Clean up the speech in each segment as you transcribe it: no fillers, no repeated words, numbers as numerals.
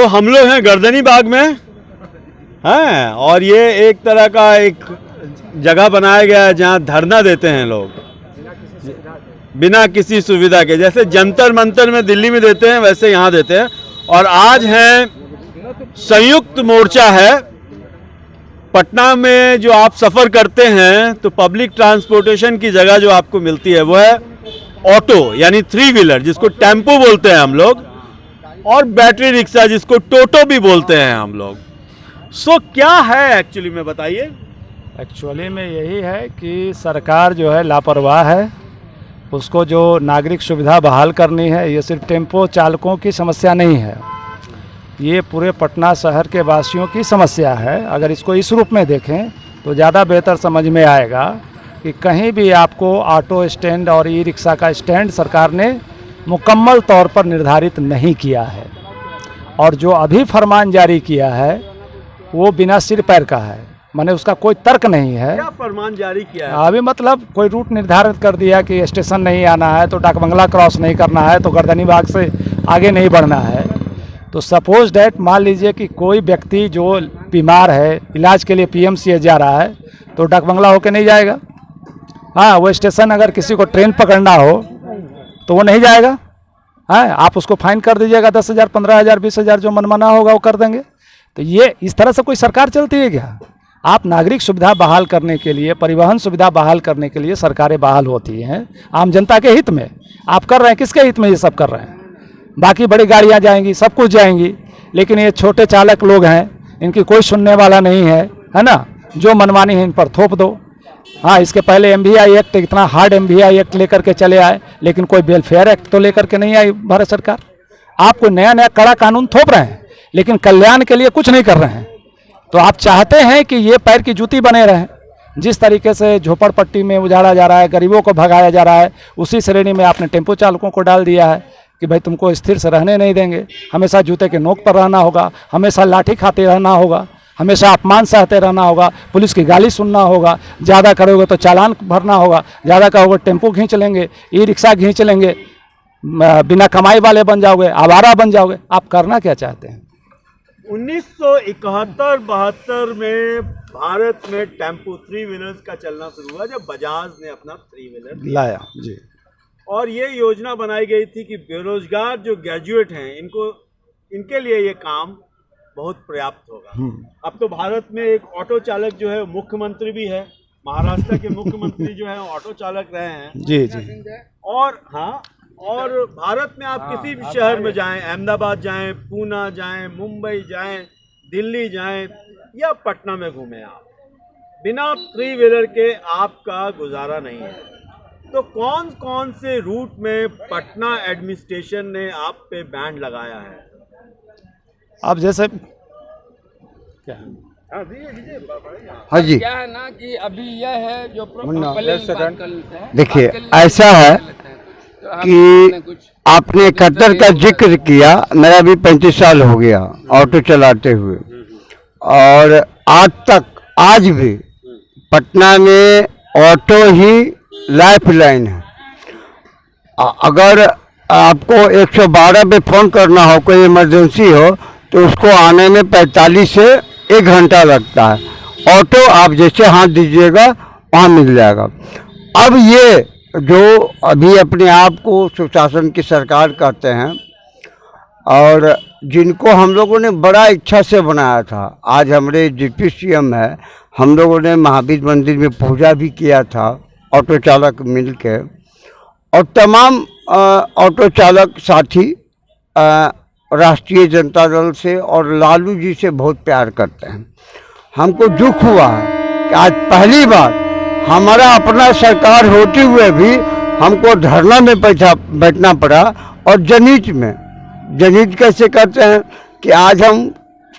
हम लोग हैं गर्दनी बाग में हैं, और ये एक तरह का एक जगह बनाया गया है जहाँ धरना देते हैं लोग बिना किसी सुविधा के। जैसे जंतर मंतर में दिल्ली में देते हैं वैसे यहाँ देते हैं। और आज है संयुक्त मोर्चा है पटना में। जो आप सफ़र करते हैं तो पब्लिक ट्रांसपोर्टेशन की जगह जो आपको मिलती है वो है ऑटो यानी 3 व्हीलर जिसको टेम्पो बोलते हैं हम लोग, और बैटरी रिक्शा जिसको टोटो भी बोलते हैं हम लोग। क्या है एक्चुअली में बताइए। एक्चुअली में यही है कि सरकार जो है लापरवाह है। उसको जो नागरिक सुविधा बहाल करनी है, ये सिर्फ टेम्पो चालकों की समस्या नहीं है, ये पूरे पटना शहर के वासियों की समस्या है। अगर इसको इस रूप में देखें तो ज़्यादा बेहतर समझ में आएगा कि कहीं भी आपको ऑटो स्टैंड और ई रिक्शा का स्टैंड सरकार ने मुकम्मल तौर पर निर्धारित नहीं किया है, और जो अभी फरमान जारी किया है वो बिना सिर पैर का है, माने उसका कोई तर्क नहीं है। क्या फरमान जारी किया है? अभी मतलब कोई रूट निर्धारित कर दिया कि स्टेशन नहीं आना है तो डाक बंगला क्रॉस नहीं करना है तो गर्दनी बाग से आगे नहीं बढ़ना है। तो सपोज डैट मान लीजिए कि कोई व्यक्ति जो बीमार है इलाज के लिए पीएमसीएच जा रहा है तो डाक बंगला होके नहीं जाएगा। हाँ, वो स्टेशन अगर किसी को ट्रेन पकड़ना हो तो वो नहीं जाएगा। हाँ, आप उसको फाइन कर दीजिएगा 10,000, 15,000, 20,000 जो मनमाना होगा वो कर देंगे। तो ये इस तरह से कोई सरकार चलती है क्या? आप नागरिक सुविधा बहाल करने के लिए, परिवहन सुविधा बहाल करने के लिए सरकारें बहाल होती हैं आम जनता के हित में। आप कर रहे हैं किसके हित में? ये सब कर रहे हैं। बाकी बड़ी गाड़ियां जाएंगी, सब कुछ जाएंगी, लेकिन ये छोटे चालक लोग हैं, इनकी कोई सुनने वाला नहीं है ना। जो मनमानी है इन पर थोप दो। हाँ, इसके पहले एमवीआई एक्ट, इतना हार्ड एमवीआई एक्ट लेकर के चले आए, लेकिन कोई वेलफेयर एक्ट तो लेकर के नहीं आई भारत सरकार। आप कोई नया नया कड़ा कानून थोप रहे हैं लेकिन कल्याण के लिए कुछ नहीं कर रहे हैं। तो आप चाहते हैं कि ये पैर की जूती बने रहें। जिस तरीके से झोपड़पट्टी में उजाड़ा जा रहा है, गरीबों को भगाया जा रहा है, उसी श्रेणी में आपने टेम्पो चालकों को डाल दिया है कि भाई तुमको स्थिर से रहने नहीं देंगे, हमेशा जूते के नोक पर रहना होगा, हमेशा लाठी खाते रहना होगा, हमेशा अपमान सहते रहना होगा, पुलिस की गाली सुनना होगा, ज़्यादा करोगे तो चालान भरना होगा, ज़्यादा करोगे टेम्पो खींच लेंगे, ई रिक्शा खींच लेंगे, बिना कमाई वाले बन जाओगे, आवारा बन जाओगे। आप करना क्या चाहते हैं? 1971-72 में भारत में टेम्पो 3 व्हीलर्स का चलना शुरू हुआ जब बजाज ने अपना 3 व्हीलर लाया जी। और ये योजना बनाई गई थी कि बेरोजगार जो ग्रेजुएट हैं इनके लिए ये काम बहुत पर्याप्त होगा। अब तो भारत में एक ऑटो चालक जो है मुख्यमंत्री भी है, महाराष्ट्र के मुख्यमंत्री जो है ऑटो चालक रहे हैं। जी जी। और हाँ, और भारत में आप किसी भी शहर में जाएं, अहमदाबाद जाएं, पूना जाएं, मुंबई जाएं, दिल्ली जाएं या पटना में घूमें, आप बिना 3 व्हीलर के आपका गुजारा नहीं है। तो कौन कौन से रूट में पटना एडमिनिस्ट्रेशन ने आप पे बैन लगाया है? अब जैसे क्या हाँ जी, क्या है ना कि अभी यह है जो देखिए ऐसा है कि आपने 71 का जिक्र किया। मेरा भी 35 साल हो गया ऑटो चलाते हुए, और आज भी पटना में ऑटो ही लाइफ लाइन है। अगर आपको 112 पे फ़ोन करना हो, कोई इमरजेंसी हो, तो उसको आने में 45 से 1 घंटा लगता है। ऑटो आप जैसे हाथ दीजिएगा वहाँ मिल जाएगा। अब ये जो अभी अपने आप को सुशासन की सरकार कहते हैं और जिनको हम लोगों ने बड़ा इच्छा से बनाया था, आज हमारे डिप्टी सीएम है, हम लोगों ने महावीर मंदिर में पूजा भी किया था ऑटो चालक मिल के, और तमाम ऑटो चालक साथी राष्ट्रीय जनता दल से और लालू जी से बहुत प्यार करते हैं। हमको दुख हुआ है कि आज पहली बार हमारा अपना सरकार होते हुए भी हमको धरना में बैठना पड़ा। और जनहित कैसे करते हैं कि आज हम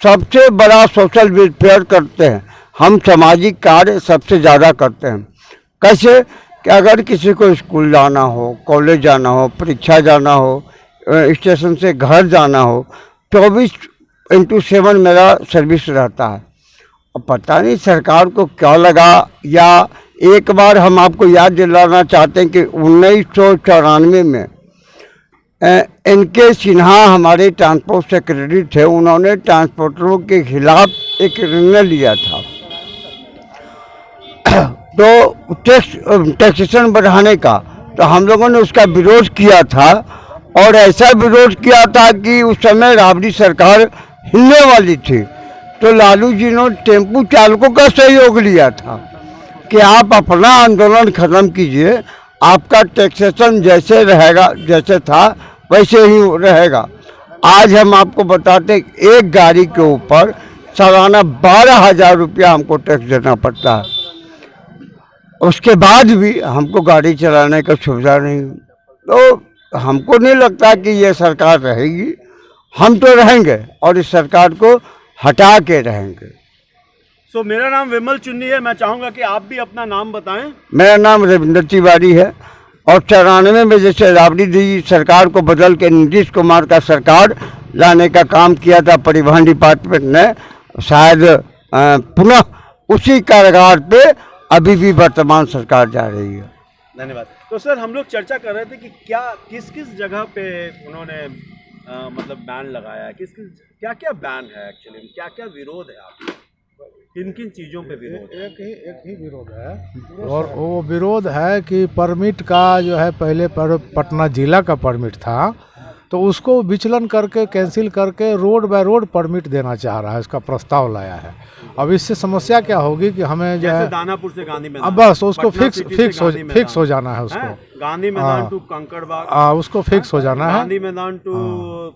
सबसे बड़ा सोशल वेलफेयर करते हैं, हम सामाजिक कार्य सबसे ज़्यादा करते हैं। कैसे कि अगर किसी को स्कूल जाना हो, कॉलेज जाना हो, परीक्षा जाना हो, स्टेशन से घर जाना हो, 24/7 मेरा सर्विस रहता है। अब पता नहीं सरकार को क्या लगा, या एक बार हम आपको याद दिलाना चाहते हैं कि 1994 में इनके सिन्हा हमारे ट्रांसपोर्ट सेक्रेटरी थे, उन्होंने ट्रांसपोर्टरों के खिलाफ एक निर्णय लिया था तो टैक्सेशन बढ़ाने का, तो हम लोगों ने उसका विरोध किया था। और ऐसा विरोध किया था कि उस समय राबड़ी सरकार हिलने वाली थी, तो लालू जी ने टेम्पू चालकों का सहयोग लिया था कि आप अपना आंदोलन खत्म कीजिए, आपका टैक्सेशन जैसे रहेगा, जैसे था वैसे ही रहेगा। आज हम आपको बताते एक गाड़ी के ऊपर सालाना 12,000 रुपया हमको टैक्स देना पड़ता है, उसके बाद भी हमको गाड़ी चलाने का सुविधा नहीं। तो हमको नहीं लगता कि ये सरकार रहेगी, हम तो रहेंगे और इस सरकार को हटा के रहेंगे। सो मेरा नाम विमल चुन्नी है, मैं चाहूँगा कि आप भी अपना नाम बताएं। मेरा नाम रविंद्र तिवारी है और 94 में जैसे राबड़ी जी सरकार को बदल के नीतीश कुमार का सरकार लाने का काम किया था परिवहन डिपार्टमेंट ने, शायद पुनः उसी कारोबार पे अभी भी वर्तमान सरकार जा रही है। धन्यवाद। तो सर हम लोग चर्चा कर रहे थे कि क्या किस किस जगह पे उन्होंने मतलब बैन लगाया है, क्या क्या बैन है, एक्चुअली क्या क्या विरोध है, आप किन किन चीज़ों पे विरोध है? एक ही विरोध है और वो विरोध है कि परमिट का जो है पहले पटना जिला का परमिट था तो उसको विचलन करके कैंसिल करके रोड बाय रोड परमिट देना चाह रहा है, इसका प्रस्ताव लाया है। अब इससे समस्या क्या होगी कि हमें जो है दानापुर से गांधी मैदान, अब बस उसको फिक्स हो जाना है, उसको गांधी मैदान टू कंकड़बाग, उसको फिक्स हो जाना है, गांधी मैदान टू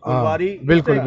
फुलवारी, बिल्कुल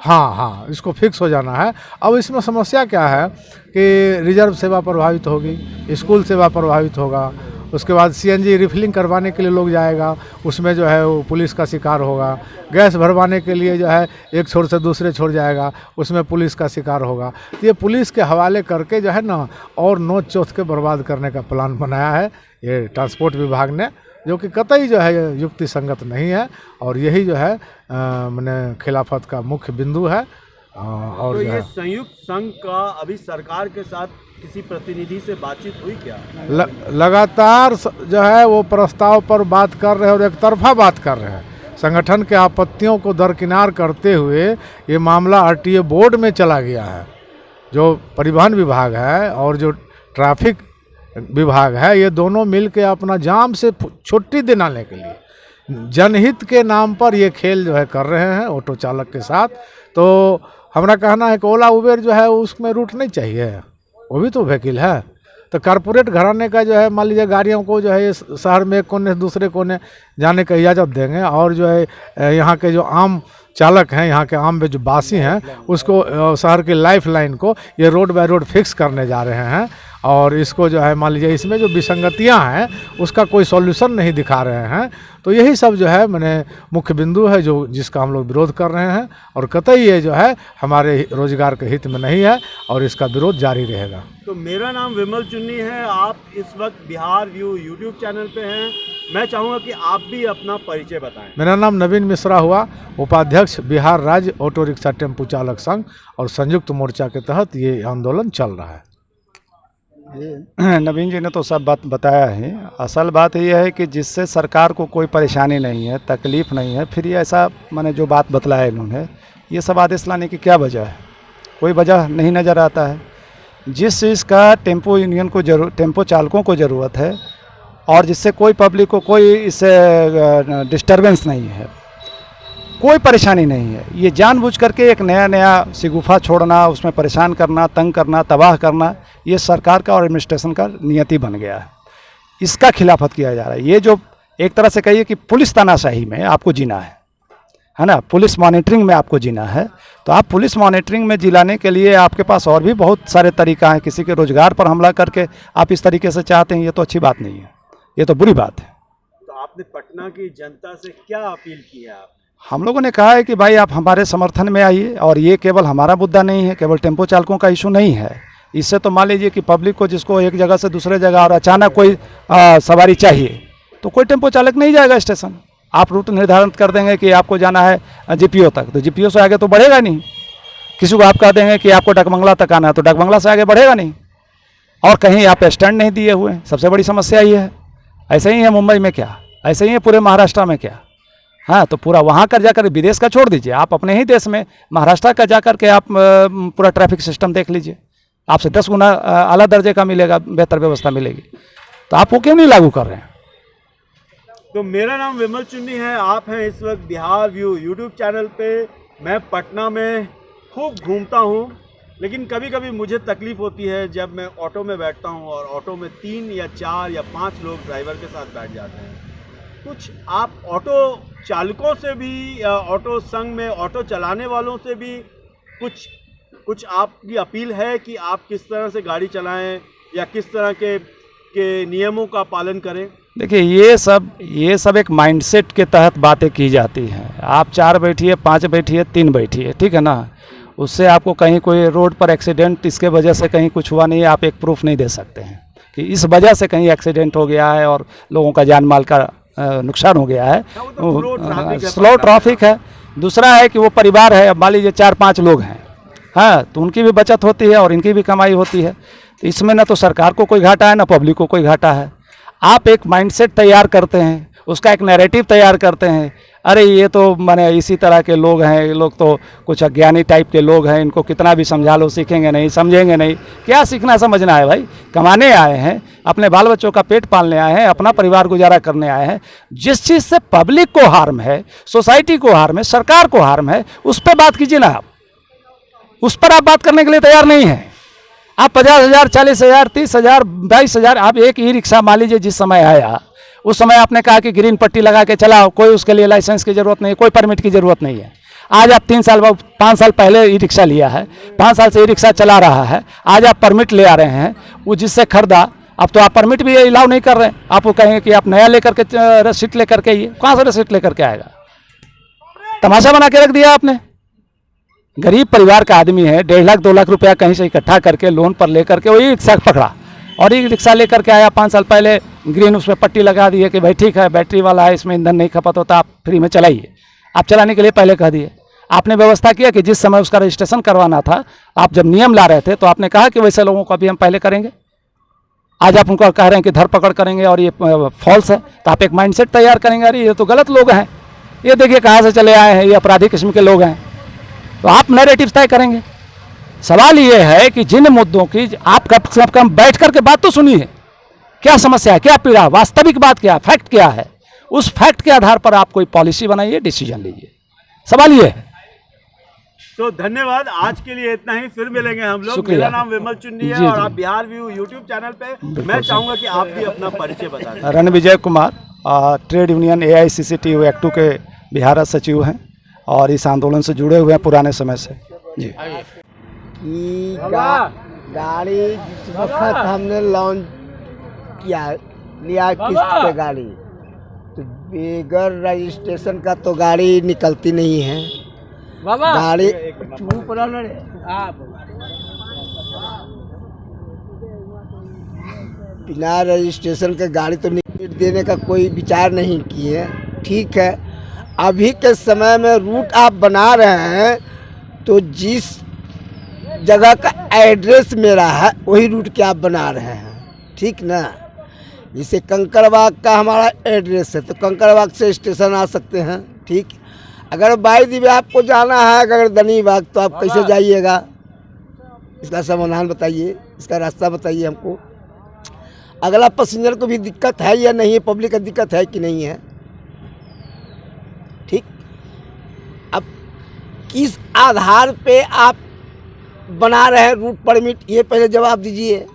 हाँ इसको फिक्स हो जाना है। अब इसमें समस्या क्या है कि रिजर्व सेवा प्रभावित होगी, स्कूल सेवा प्रभावित होगा, उसके बाद सीएनजी रिफिलिंग करवाने के लिए लोग जाएगा, उसमें जो है वो पुलिस का शिकार होगा, गैस भरवाने के लिए जो है एक छोर से दूसरे छोर जाएगा, उसमें पुलिस का शिकार होगा। तो ये पुलिस के हवाले करके जो है ना और नोच चोथ के बर्बाद करने का प्लान बनाया है ये ट्रांसपोर्ट विभाग ने, जो कि कतई जो है युक्ति संगत नहीं है और यही जो है मैंने खिलाफत का मुख्य बिंदु है। और तो जो ये है संयुक्त संघ का अभी सरकार के साथ किसी प्रतिनिधि से बातचीत हुई क्या? लगातार जो है वो प्रस्ताव पर बात कर रहे हैं और एक तरफा बात कर रहे हैं। संगठन के आपत्तियों को दरकिनार करते हुए ये मामला आरटीए बोर्ड में चला गया है। जो परिवहन विभाग है और जो ट्रैफिक विभाग है, ये दोनों मिल के अपना जाम से छुट्टी दिलाने के लिए जनहित के नाम पर ये खेल जो है कर रहे हैं ऑटो चालक के साथ। तो हमारा कहना है कि ओला उबेर जो है उसमें रूट नहीं चाहिए, वो भी तो वकील है। तो कारपोरेट घराने का जो है मान लीजिए गाड़ियों को जो है ये शहर में एक कोने से दूसरे कोने जाने का इजाज़त देंगे और जो है यहाँ के जो आम चालक हैं, यहाँ के आम में जो बासी हैं, उसको शहर की लाइफ लाइन को ये रोड बाय रोड फिक्स करने जा रहे हैं। और इसको जो है मान लीजिए इसमें जो विसंगतियाँ हैं उसका कोई सॉल्यूशन नहीं दिखा रहे हैं। तो यही सब जो है मैंने मुख्य बिंदु है जो जिसका हम लोग विरोध कर रहे हैं और कतई ये जो है हमारे रोजगार के हित में नहीं है और इसका विरोध जारी रहेगा। तो मेरा नाम विमल चुन्नी है, आप इस वक्त बिहार व्यू यूट्यूब चैनल पे हैं। मैं चाहूँगा कि आप भी अपना परिचय बताएं। मेरा नाम नवीन मिश्रा हुआ, उपाध्यक्ष बिहार राज्य ऑटो रिक्शा टेम्पू चालक संघ और संयुक्त मोर्चा के तहत ये आंदोलन चल रहा है। नवीन जी ने तो सब बात बताया है। असल बात यह है कि जिससे सरकार को कोई परेशानी नहीं है, तकलीफ़ नहीं है, फिर ये ऐसा मैंने जो बात बतलाया इन्होंने, ये सब आदेश लाने की क्या वजह है? कोई वजह नहीं नज़र आता है। जिस चीज़ का टेम्पो यूनियन को टेम्पो चालकों को ज़रूरत है और जिससे कोई पब्लिक को कोई इससे डिस्टर्बेंस नहीं है, कोई परेशानी नहीं है, ये जानबूझ करके एक नया शिगुफा छोड़ना, उसमें परेशान करना, तंग करना, तबाह करना, ये सरकार का और एडमिनिस्ट्रेशन का नियति बन गया है। इसका खिलाफत किया जा रहा है। ये जो एक तरह से कहिए कि पुलिस तानाशाही में आपको जीना है ना, पुलिस मॉनिटरिंग में आपको जीना है। तो आप पुलिस मॉनिटरिंग में जिलाने के लिए आपके पास और भी बहुत सारे तरीका हैं। किसी के रोजगार पर हमला करके आप इस तरीके से चाहते हैं, ये तो अच्छी बात नहीं है, ये तो बुरी बात है। तो आपने पटना की जनता से क्या अपील की है? आप हम लोगों ने कहा है कि भाई आप हमारे समर्थन में आइए और ये केवल हमारा मुद्दा नहीं है, केवल टेम्पो चालकों का इशू नहीं है। इससे तो मान लीजिए कि पब्लिक को जिसको एक जगह से दूसरे जगह और अचानक कोई सवारी चाहिए तो कोई टेम्पो चालक नहीं जाएगा स्टेशन। आप रूट निर्धारण कर देंगे कि आपको जाना है जीपीओ तक, तो जीपीओ से आगे तो बढ़ेगा नहीं। किसी को आप कह देंगे कि आपको डकबंगला तक आना है तो डकबंगला से आगे बढ़ेगा नहीं। और कहीं आप स्टैंड नहीं दिए हुए हैं, सबसे बड़ी समस्या ये है। ऐसे ही है मुंबई में क्या, ऐसे ही है पूरे महाराष्ट्र में क्या, हाँ, तो पूरा वहाँ कर जाकर विदेश का छोड़ दीजिए, आप अपने ही देश में महाराष्ट्र का जाकर के आप पूरा ट्रैफिक सिस्टम देख लीजिए, आपसे 10 गुना आला दर्जे का मिलेगा, बेहतर व्यवस्था मिलेगी। तो आप वो क्यों नहीं लागू कर रहे हैं? तो मेरा नाम विमल चुन्नी है, आप हैं इस वक्त बिहार व्यू यूट्यूब चैनल पे। मैं पटना में खूब घूमता हूँ, लेकिन कभी कभी मुझे तकलीफ़ होती है जब मैं ऑटो में बैठता हूँ और ऑटो में 3 या 4 या 5 लोग ड्राइवर के साथ बैठ जाते हैं। कुछ आप ऑटो चालकों से भी, ऑटो संघ में ऑटो चलाने वालों से भी कुछ आपकी अपील है कि आप किस तरह से गाड़ी चलाएं या किस तरह के नियमों का पालन करें? देखिए, ये सब एक माइंडसेट के तहत बातें की जाती हैं। आप 4 बैठिए, 5 बैठिए, 3 बैठिए, ठीक है ना, उससे आपको कहीं कोई रोड पर एक्सीडेंट इसके वजह से कहीं कुछ हुआ नहीं है, आप एक प्रूफ नहीं दे सकते हैं कि इस वजह से कहीं एक्सीडेंट हो गया है और लोगों का जान माल का नुकसान हो गया है। स्लो ट्रैफिक है। दूसरा है कि वो परिवार है, अब मान लीजिए 4-5 लोग हैं, हाँ, तो उनकी भी बचत होती है और इनकी भी कमाई होती है। तो इसमें ना तो सरकार को कोई घाटा है, ना पब्लिक को कोई घाटा है। आप एक माइंडसेट तैयार करते हैं, उसका एक नैरेटिव तैयार करते हैं, अरे ये तो माने इसी तरह के लोग हैं, ये लोग तो कुछ अज्ञानी टाइप के लोग हैं, इनको कितना भी समझा लो सीखेंगे नहीं, समझेंगे नहीं। क्या सीखना समझना है भाई? कमाने आए हैं, अपने बाल बच्चों का पेट पालने आए हैं, अपना परिवार गुजारा करने आए हैं। जिस चीज़ से पब्लिक को हार्म है, सोसाइटी को हार्म है, सरकार को हार्म है, उस पर बात कीजिए ना। आप उस पर आप बात करने के लिए तैयार नहीं हैं। आप 50,000, 40,000, 30,000, 22,000, आप एक ई रिक्शा मान लीजिए, जिस समय आया उस समय आपने कहा कि ग्रीन पट्टी लगा के चलाओ, कोई उसके लिए लाइसेंस की ज़रूरत नहीं, कोई परमिट की ज़रूरत नहीं है। आज आप 5 साल पहले ई रिक्शा लिया है, 5 साल से ई रिक्शा चला रहा है, आज आप परमिट ले आ रहे हैं, वो जिससे खरीदा, अब तो आप परमिट भी अलाउ नहीं कर रहे हैं। आप वो कहेंगे कि आप नया लेकर के रसीद लेकर के आइए, कहाँ से रसीद लेकर के आएगा? तमाशा बना के रख दिया आपने। गरीब परिवार का आदमी है, 1.5 लाख 2 लाख रुपया कहीं से इकट्ठा करके लोन पर लेकर के वही रिक्शा पकड़ा और ई रिक्शा लेकर के आया। 5 साल पहले ग्रीन उस पर पट्टी लगा दी है कि भाई ठीक है, बैटरी वाला है, इसमें ईंधन नहीं खपत होता, आप फ्री में चलाइए। आप चलाने के लिए पहले कह दिए। आपने व्यवस्था किया कि जिस समय उसका रजिस्ट्रेशन करवाना था, आप जब नियम ला रहे थे तो आपने कहा कि वैसे लोगों को अभी हम पहले करेंगे। आज आप उनको कह रहे हैं कि धरपकड़ करेंगे और ये फॉल्स है। तो आप एक माइंडसेट तैयार करेंगे, अरे ये तो गलत लोग हैं, ये देखिए कहाँ से चले आए हैं, ये अपराधी किस्म के लोग हैं। तो आप नैरेटिव तय करेंगे। सवाल ये है कि जिन मुद्दों की आप कब से कम बैठ करके बात तो सुनिए, क्या समस्या है, क्या पीड़ा, वास्तविक बात क्या, फैक्ट क्या है, उस फैक्ट के आधार पर आप कोई पॉलिसी बनाइए, डिसीजन लीजिए। सवाल ये है। तो धन्यवाद, आज के लिए इतना ही, फिर मिलेंगे हम लोग। मेरा नाम विमल चुन्नी है और आप बिहार व्यू यूट्यूब चैनल पे। मैं चाहूंगा कि आप भी अपना परिचय बता दें। Ranvijay Kumar, trade union AICCTU act 2 के बिहार सचिव हैं और इस आंदोलन से जुड़े हुए हैं पुराने समय से जी। गाड़ी जिस वक्त हमने लॉन्च लिया किस्त पे गाड़ी, तो बगैर रजिस्ट्रेशन का तो गाड़ी निकलती नहीं है। गाड़ी चुप रहना रे। बिना रजिस्ट्रेशन के गाड़ी तो देने का कोई विचार नहीं किए। ठीक है, अभी के समय में रूट आप बना रहे हैं तो जिस जगह का एड्रेस मेरा है वही रूट के आप बना रहे हैं, ठीक ना। जैसे कंकड़बाग का हमारा एड्रेस है तो कंकड़बाग से स्टेशन आ सकते हैं, ठीक। अगर बाई दिव्य आपको जाना है अगर दनीबाग तो आप कैसे जाइएगा? इसका समाधान बताइए, इसका रास्ता बताइए हमको। अगला पैसेंजर को भी दिक्कत है या नहीं है, पब्लिक का दिक्कत है कि नहीं है, ठीक। अब किस आधार पे आप बना रहे हैं रूट परमिट, ये पहले जवाब दीजिए।